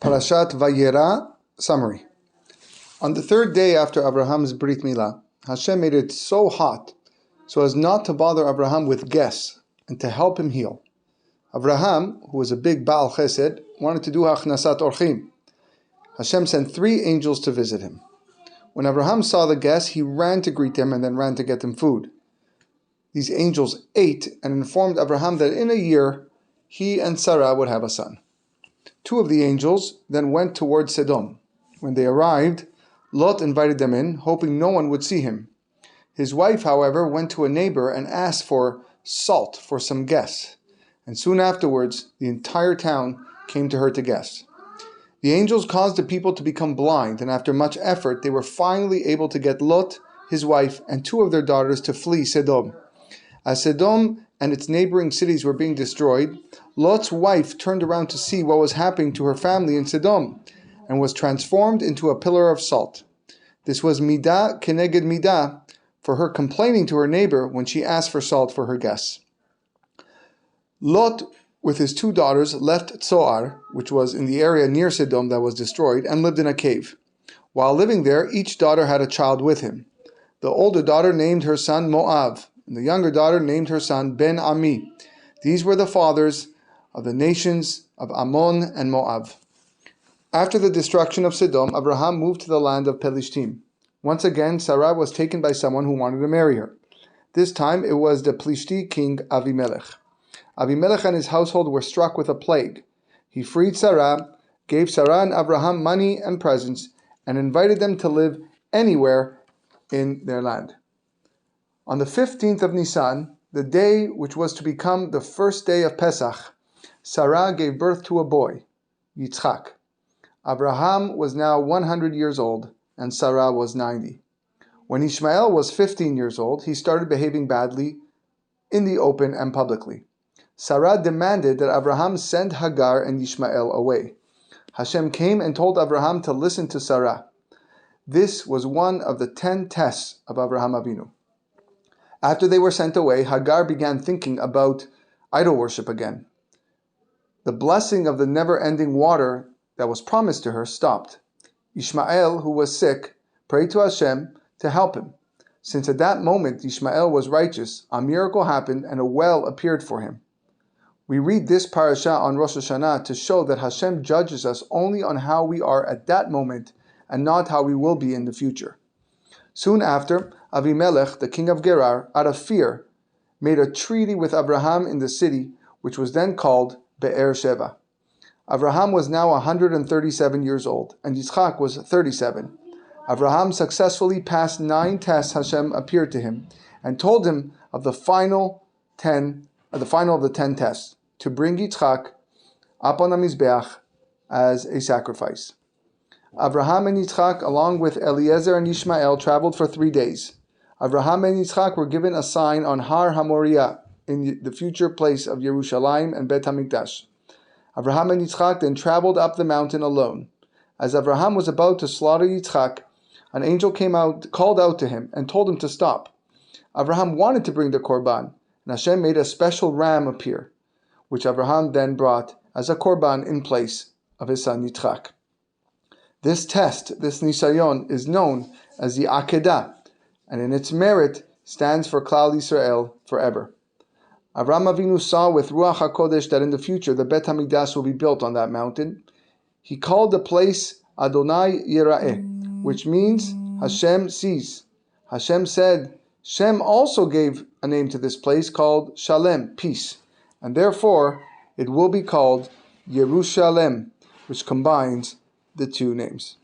Parashat Vayera, summary. On the third day after Abraham's Brit Milah, Hashem made it so hot so as not to bother Abraham with guests and to help him heal. Abraham, who was a big Baal Chesed, wanted to do Achnasat Orchim. Hashem sent 3 angels to visit him. When Abraham saw the guests, he ran to greet them and then ran to get them food. These angels ate and informed Abraham that in a year he and Sarah would have a son. 2 of the angels then went towards Sodom. When they arrived, Lot invited them in, hoping no one would see him. His wife, however, went to a neighbor and asked for salt for some guests. And soon afterwards, the entire town came to her to guest. The angels caused the people to become blind, and after much effort, they were finally able to get Lot, his wife, and 2 of their daughters to flee Sodom. As Sodom and its neighboring cities were being destroyed, Lot's wife turned around to see what was happening to her family in Sodom, and was transformed into a pillar of salt. This was midah keneged midah for her complaining to her neighbor when she asked for salt for her guests. Lot, with his 2 daughters, left Tzoar, which was in the area near Sodom that was destroyed, and lived in a cave. While living there, each daughter had a child with him. The older daughter named her son Moav, and the younger daughter named her son Ben Ami. These were the fathers of the nations of Ammon and Moab. After the destruction of Sodom, Abraham moved to the land of Pelishtim. Once again, Sarah was taken by someone who wanted to marry her. This time it was the Plishti king Avimelech. Avimelech and his household were struck with a plague. He freed Sarah, gave Sarah and Abraham money and presents, and invited them to live anywhere in their land. On the 15th of Nisan, the day which was to become the first day of Pesach, Sarah gave birth to a boy, Yitzchak. Abraham was now 100 years old, and Sarah was 90. When Ishmael was 15 years old, he started behaving badly in the open and publicly. Sarah demanded that Abraham send Hagar and Ishmael away. Hashem came and told Abraham to listen to Sarah. This was one of the 10 tests of Abraham Avinu. After they were sent away, Hagar began thinking about idol worship again. The blessing of the never-ending water that was promised to her stopped. Ishmael, who was sick, prayed to Hashem to help him. Since at that moment Ishmael was righteous, a miracle happened and a well appeared for him. We read this parasha on Rosh Hashanah to show that Hashem judges us only on how we are at that moment and not how we will be in the future. Soon after, Avimelech, the king of Gerar, out of fear, made a treaty with Abraham in the city, which was then called Be'er Sheva. Abraham was now 137 years old, and Yitzchak was 37. Abraham successfully passed 9 tests. Hashem appeared to him and told him of the final of the 10 tests, to bring Yitzchak up on the Mizbeach as a sacrifice. Abraham and Yitzchak, along with Eliezer and Ishmael, traveled for 3 days. Abraham and Yitzchak were given a sign on Har HaMoriah, in the future place of Yerushalayim and Bet HaMikdash. Abraham and Yitzchak then traveled up the mountain alone. As Abraham was about to slaughter Yitzchak, an angel called out to him, and told him to stop. Abraham wanted to bring the korban, and Hashem made a special ram appear, which Abraham then brought as a korban in place of his son Yitzchak. This test, this nisayon, is known as the Akedah, and in its merit stands for Klal Yisrael forever. Avraham Avinu saw with Ruach HaKodesh that in the future the Bet HaMikdash will be built on that mountain. He called the place Adonai Yira'eh, which means Hashem sees. Hashem said, Shem also gave a name to this place called Shalem, peace, and therefore it will be called Yerushalem, which combines the 2 names.